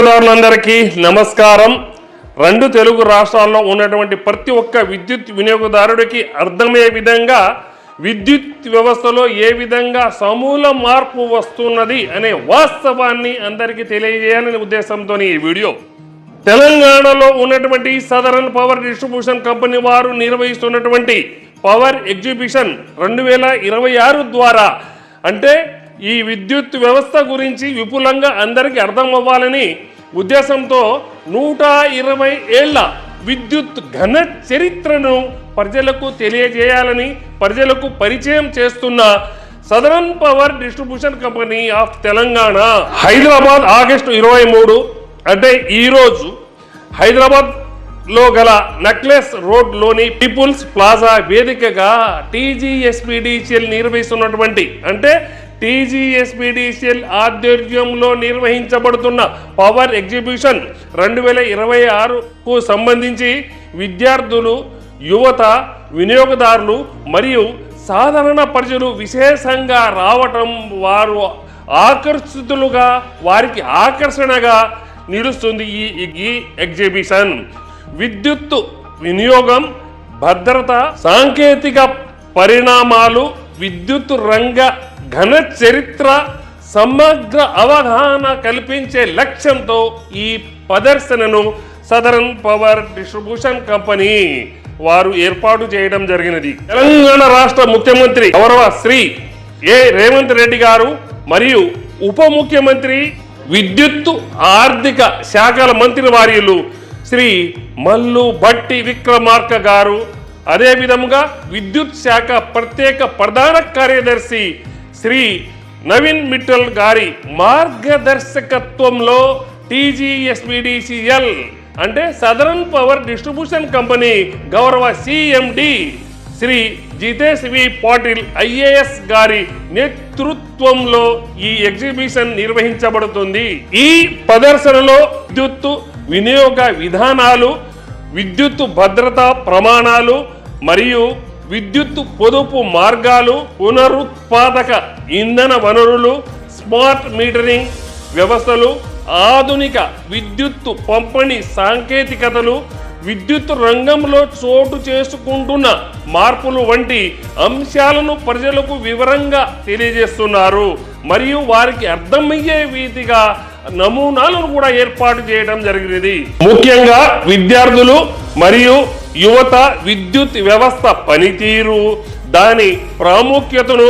వినియోగదారులందరికీ నమస్కారం. రెండు తెలుగు రాష్ట్రాల్లో ఉన్నటువంటి ప్రతి ఒక్క విద్యుత్ వినియోగదారుడికి అర్థమయ్యే విధంగా విద్యుత్ వ్యవస్థలో ఏ విధంగా సమూల మార్పు వస్తున్నది అనే వాస్తవాన్ని అందరికీ తెలియజేయాలనే ఉద్దేశంతో ఈ వీడియో. తెలంగాణలో ఉన్నటువంటి సదరన్ పవర్ డిస్ట్రిబ్యూషన్ కంపెనీ వారు నిర్వహిస్తున్నటువంటి పవర్ ఎగ్జిబిషన్ 2026 ద్వారా అంటే ఈ విద్యుత్ వ్యవస్థ గురించి విపులంగా అందరికీ అర్థం అవ్వాలని ఉద్దేశంతో 120 ఏళ్ల విద్యుత్ ఘన చరిత్రను ప్రజలకు తెలియజేయాలని ప్రజలకు పరిచయం చేస్తున్న southern power distribution company of Telangana Hyderabad August 23 అంటే ఈరోజు హైదరాబాద్లో గల నెక్లెస్ రోడ్లోని పీపుల్స్ ప్లాజా వేదికగా టీజీఎస్పీడీసీఎల్ నిర్వహిస్తున్నటువంటి అంటే టీజీఎస్పీడీసీఎల్ ఆధ్వర్యంలో నిర్వహించబడుతున్న పవర్ ఎగ్జిబిషన్ 2026కు సంబంధించి విద్యార్థులు, యువత, వినియోగదారులు మరియు సాధారణ ప్రజలు విశేషంగా రావటం వారు ఆకర్షితులుగా వారికి ఆకర్షణగా నిలుస్తుంది. ఈ ఎగ్జిబిషన్ విద్యుత్ వినియోగం, భద్రత, సాంకేతిక పరిణామాలు, విద్యుత్ రంగ ఘన చరిత్ర, సమగ్ర అవగాహన కల్పించే లక్ష్యంతో ఈ ప్రదర్శనను సదరన్ పవర్ డిస్ట్రిబ్యూషన్ కంపెనీ వారు ఏర్పాటు చేయడం జరిగినది. తెలంగాణ రాష్ట్ర ముఖ్యమంత్రి గౌరవ శ్రీ రేవంత్ రెడ్డి గారు మరియు ఉప ముఖ్యమంత్రి విద్యుత్ ఆర్థిక శాఖల మంత్రి వర్యులు శ్రీ మల్లు భట్టి విక్రమార్క గారు, అదే విధముగా విద్యుత్ శాఖ ప్రత్యేక ప్రధాన కార్యదర్శి శ్రీ నవీన్ మిట్టల్ గారి మార్గదర్శకత్వంలో టీజీఎస్పీడీసీఎల్ అంటే సదరన్ పవర్ డిస్ట్రిబ్యూషన్ కంపెనీ గౌరవ సిఎండి శ్రీ జితేష్ వి పాటిల్ ఐఏఎస్ గారి నేతృత్వంలో ఈ ఎగ్జిబిషన్ నిర్వహించబడుతుంది. ఈ ప్రదర్శనలో విద్యుత్ వినియోగ విధానాలు, విద్యుత్ భద్రతా ప్రమాణాలు మరియు విద్యుత్ పొదుపు మార్గాలు, పునరుత్పాదక ఇంధన వనరులు, స్మార్ట్ మీటరింగ్ వ్యవస్థలు, ఆధునిక విద్యుత్ పంపిణీ సాంకేతికతలు, విద్యుత్ రంగంలో చోటు చేసుకుంటున్న మార్పులు వంటి అంశాలను ప్రజలకు వివరంగా తెలియజేస్తున్నారు. మరియు వారికి అర్థమయ్యే రీతిగా నమూనాలను కూడా ఏర్పాటు చేయడం జరిగినది. ముఖ్యంగా విద్యార్థులు మరియు యువత విద్యుత్ వ్యవస్థ పనితీరు, దాని ప్రాముఖ్యతను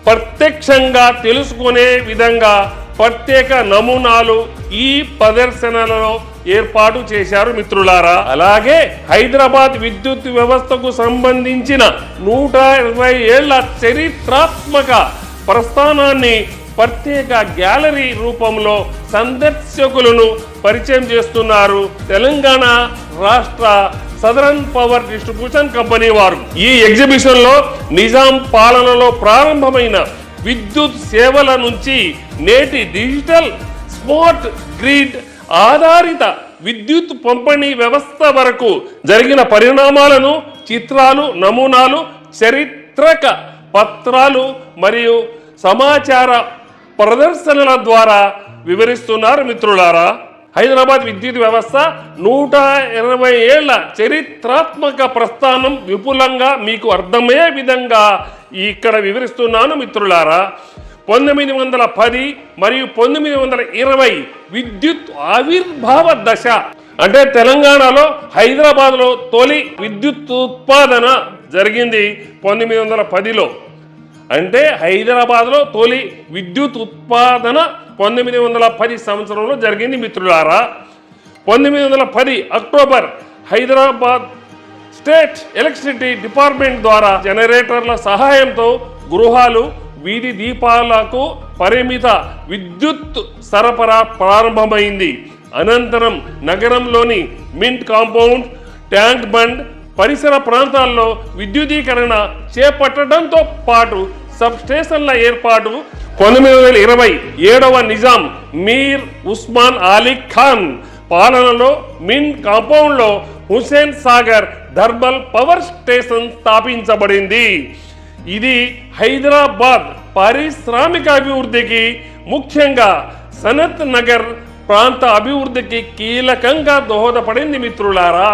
ప్రత్యక్షంగా తెలుసుకునే విధంగా ప్రత్యేక నమూనాలు ఈ ప్రదర్శనలలో ఏర్పాటు చేశారు మిత్రులారా. అలాగే హైదరాబాద్ విద్యుత్ వ్యవస్థకు సంబంధించిన 120 ఏళ్ల చరిత్రాత్మక ప్రస్థానాన్ని ప్రత్యేక గ్యాలరీ రూపంలో సందర్శకులను పరిచయం చేస్తున్నారు తెలంగాణ రాష్ట్ర సదరన్ పవర్ డిస్ట్రిబ్యూషన్ కంపెనీ వారు. ఈ ఎగ్జిబిషన్ లో నిజాం పాలనలో ప్రారంభమైన విద్యుత్ సేవల నుంచి నేటి డిజిటల్ స్మార్ట్ గ్రిడ్ ఆధారిత విద్యుత్ పంపిణీ వ్యవస్థ వరకు జరిగిన పరిణామాలను చిత్రాలు, నమూనాలు, చరిత్రక పత్రాలు మరియు సమాచార ప్రదర్శనల ద్వారా వివరిస్తున్నారు మిత్రులారా. హైదరాబాద్ విద్యుత్ వ్యవస్థ 120 ఏళ్ల చరిత్రాత్మక ప్రస్థానం విపులంగా మీకు అర్థమయ్యే విధంగా ఇక్కడ వివరిస్తున్నాను మిత్రులారా. 1910 మరియు 1920 విద్యుత్ ఆవిర్భావ దశ అంటే తెలంగాణలో హైదరాబాద్లో తొలి విద్యుత్ ఉత్పాదన జరిగింది 1910లో. అంటే హైదరాబాద్లో తొలి విద్యుత్ ఉత్పాదన 1910 సంవత్సరంలో జరిగింది మిత్రులారా. 1910 October Hyderabad state electricity department ద్వారా జనరేటర్ల సహాయంతో గృహాలు, వీధి దీపాలకు పరిమిత విద్యుత్ సరఫరా ప్రారంభమైంది. అనంతరం నగరంలోని మింట్ కాంపౌండ్, ట్యాంక్ బండ్ పరిసర ప్రాంతాల్లో విద్యుదీకరణ చేపట్టడంతో పాటు సబ్ స్టేషన్ల ఏర్పాటు 1927వ నిజాం మీర్ ఉస్మాన్ అలీ ఖాన్ పాలనలో మింట్ కాంపౌండ్లో Hussain Sagar thermal power station స్థాపించబడింది. ఇది హైదరాబాద్ పారిశ్రామిక అభివృద్ధికి ముఖ్యంగా సనత్ నగర్ ప్రాంత అభివృద్ధికి కీలకంగా దోహదపడింది మిత్రులారా.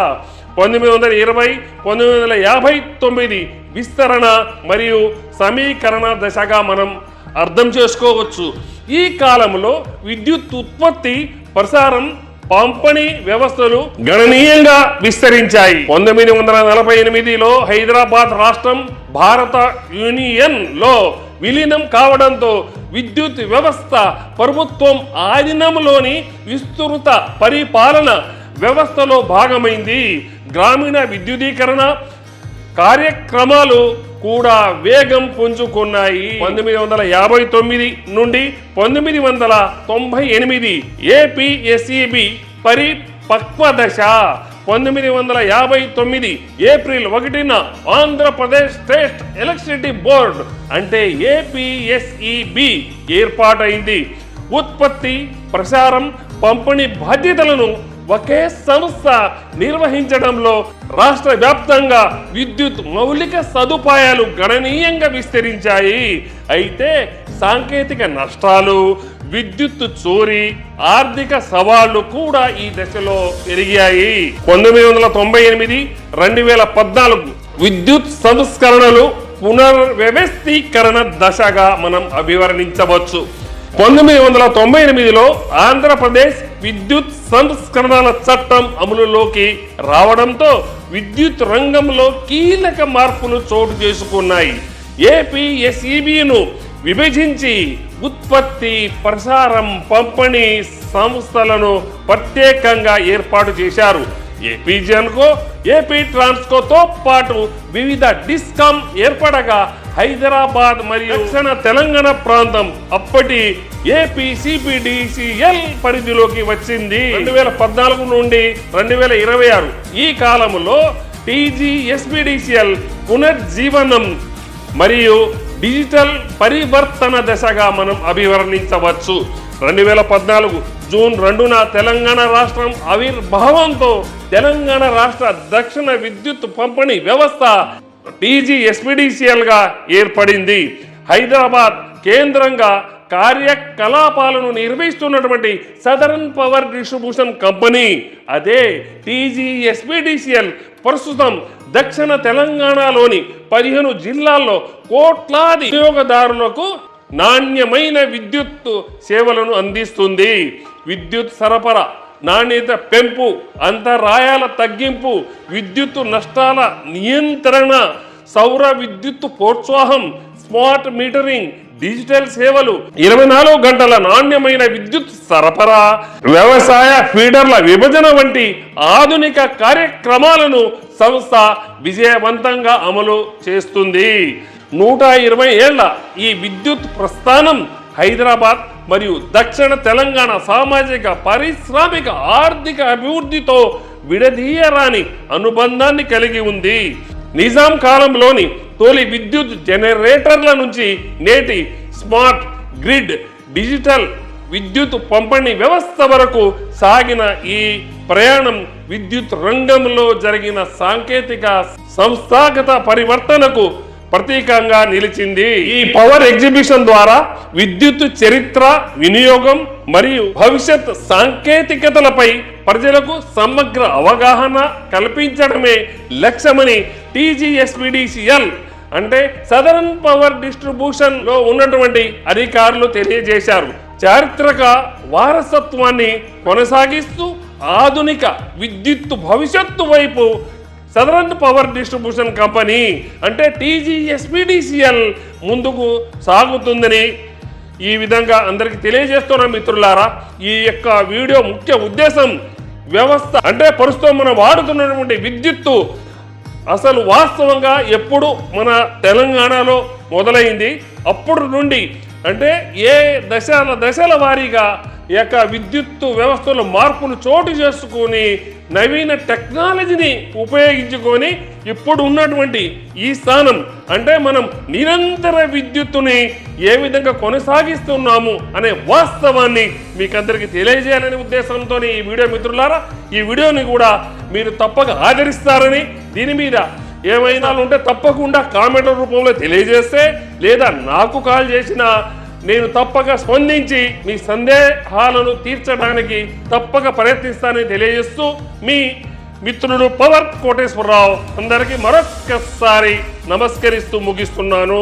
1920 1959 విస్తరణ మరియు సమీకరణ దశగా మనం అర్థం చేసుకోవచ్చు. ఈ కాలంలో విద్యుత్ ఉత్పత్తి, ప్రసారం, పంపిణీ వ్యవస్థలు గణనీయంగా విస్తరించాయి. 1948లో హైదరాబాద్ రాష్ట్రం భారత యూనియన్ లో విలీనం కావడంతో విద్యుత్ వ్యవస్థ ప్రభుత్వం ఆధీనంలోని విస్తృత పరిపాలన వ్యవస్థలో భాగమైంది. గ్రామీణ విద్యుదీకరణ కార్యక్రమాలు కూడా వేగం పుంజుకున్నాయి. 1959 నుండి 1998 ఏపీఎస్ఈబి పరిపక్వ దశ. 1959 ఏప్రిల్ 1న ఆంధ్రప్రదేశ్ స్టేట్ ఎలక్ట్రిసిటీ బోర్డ్ అంటే ఏపీఎస్ఈబి ఏర్పాటైంది. ఉత్పత్తి, ప్రసారం, పంపిణీ బాధ్యతలను ఒకే సంస్థ నిర్వహించడంలో రాష్ట్ర వ్యాప్తంగా విద్యుత్ మౌలిక సదుపాయాలు గణనీయంగా విస్తరించాయి. అయితే సాంకేతిక నష్టాలు, విద్యుత్ చోరీ, ఆర్థిక సవాళ్లు కూడా ఈ దశలో పెరిగాయి. 1998 2014 విద్యుత్ సంస్కరణలు పునర్వ్యవస్థీకరణ దశగా మనం అభివర్ణించవచ్చు. 1998లో ఆంధ్రప్రదేశ్ విద్యుత్ సంస్కరణల చట్టం అమలులోకి రావడంతో విద్యుత్ రంగంలో కీలక మార్పులు చోటు చేసుకున్నాయి. ఏపీఎస్ఈబిను విభజించి ఉత్పత్తి, ప్రసారం, పంపిణీ సంస్థలను ప్రత్యేకంగా ఏర్పాటు చేశారు. ఏపీ జెన్కో, ఏపీ ట్రాన్స్కోతో పాటు వివిధ డిస్కామ్ ఏర్పడగా హైదరాబాద్ మరియు దక్షిణ తెలంగాణ ప్రాంతం అప్పటి ఏపీసీపీడీసీఎల్ పరిధిలోకి వచ్చింది. 2014 నుండి 2026 ఈ కాలంలో టీజీఎస్పీడీసీఎల్ పునర్జీవనం మరియు డిజిటల్ పరివర్తన దశగా మనం అభివర్ణించవచ్చు. 2014 జూన్ 2న తెలంగాణ రాష్ట్రం ఆవిర్భావంతో తెలంగాణ రాష్ట్ర దక్షిణ విద్యుత్ పంపిణీ వ్యవస్థ టీజీఎస్పీడీసీఎల్ గా ఏర్పడింది. హైదరాబాద్ కేంద్రంగా కార్యకలాపాలను నిర్వహిస్తున్నటువంటి సదరన్ పవర్ డిస్ట్రిబ్యూషన్ కంపెనీ అదే టీజీఎస్పీడీసీఎల్ ప్రస్తుతం దక్షిణ తెలంగాణలోని 15 జిల్లాల్లో కోట్లాది వినియోగదారులకు నాణ్యమైన విద్యుత్ సేవలను అందిస్తుంది. విద్యుత్ సరఫరా నాణ్యత పెంపు, అంతరాయాల తగ్గింపు, విద్యుత్ నష్టాల నియంత్రణ, సౌర విద్యుత్ ప్రోత్సాహం, స్మార్ట్ మీటరింగ్, డిజిటల్ సేవలు, 24 గంటల నాణ్యమైన విద్యుత్ సరఫరా, వ్యవసాయ ఫీడర్ల విభజన వంటి ఆధునిక కార్యక్రమాలను సంస్థ విజయవంతంగా అమలు చేస్తుంది. 120 ఏళ్ల ఈ విద్యుత్ ప్రస్థానం హైదరాబాద్ మరియు దక్షిణ తెలంగాణ సామాజిక, పారిశ్రామిక, ఆర్థిక అభివృద్ధితో విడదీయరాని అనుబంధాన్ని కలిగి ఉంది. నిజాం కాలంలోని తొలి విద్యుత్ జనరేటర్ల నుంచి నేటి స్మార్ట్ గ్రిడ్, డిజిటల్ విద్యుత్ పంపిణీ వ్యవస్థ వరకు సాగిన ఈ ప్రయాణం విద్యుత్ రంగంలో జరిగిన సాంకేతిక, సంస్థాగత పరివర్తనకు ప్రతీకంగా నిలిచింది. ఈ పవర్ ఎగ్జిబిషన్ ద్వారా విద్యుత్ చరిత్ర, వినియోగం మరియు భవిష్యత్ సాంకేతికతలపై ప్రజలకు సమగ్ర అవగాహన కల్పించడమే లక్ష్యమని టీజీఎస్పీడీసీఎల్ అంటే సదరన్ పవర్ డిస్ట్రిబ్యూషన్ లో ఉన్నటువంటి అధికారులు తెలియజేశారు. చారిత్రక వారసత్వాన్ని కొనసాగిస్తూ ఆధునిక విద్యుత్ భవిష్యత్తు వైపు సదరన్ పవర్ డిస్ట్రిబ్యూషన్ కంపెనీ అంటే టీజీఎస్పీడీసీఎల్ ముందుకు సాగుతుందని ఈ విధంగా అందరికి తెలియజేస్తున్న మిత్రులారా. ఈ యొక్క వీడియో ముఖ్య ఉద్దేశం వ్యవస్థ అంటే ప్రస్తుతం మనం వాడుతున్నటువంటి విద్యుత్తు అసలు వాస్తవంగా ఎప్పుడు మన తెలంగాణలో మొదలైంది, అప్పుడు నుండి అంటే ఏ దశల వారీగా ఈ యొక్క విద్యుత్తు వ్యవస్థలో మార్పులు చోటు చేసుకొని నవీన టెక్నాలజీని ఉపయోగించుకొని ఇప్పుడు ఉన్నటువంటి ఈ స్థానం అంటే మనం నిరంతర విద్యుత్తుని ఏ విధంగా కొనసాగిస్తున్నాము అనే వాస్తవాన్ని మీకు అందరికీ తెలియజేయాలనే ఉద్దేశంతో ఈ వీడియో మిత్రులారా, ఈ వీడియోని కూడా మీరు తప్పక ఆదరిస్తారని, దీని మీద ఏమైనా ఉంటే తప్పకుండా కామెంట్ల రూపంలో తెలియజేస్తే లేదా నాకు కాల్ చేసిన నేను తప్పక స్పందించి మీ సందేహాలను తీర్చడానికి తప్పక ప్రయత్నిస్తానని తెలియజేస్తూ మీ మిత్రుడు పవర్ కోటేశ్వరరావు అందరికీ మరొక్కసారి నమస్కరిస్తూ ముగిస్తున్నాను.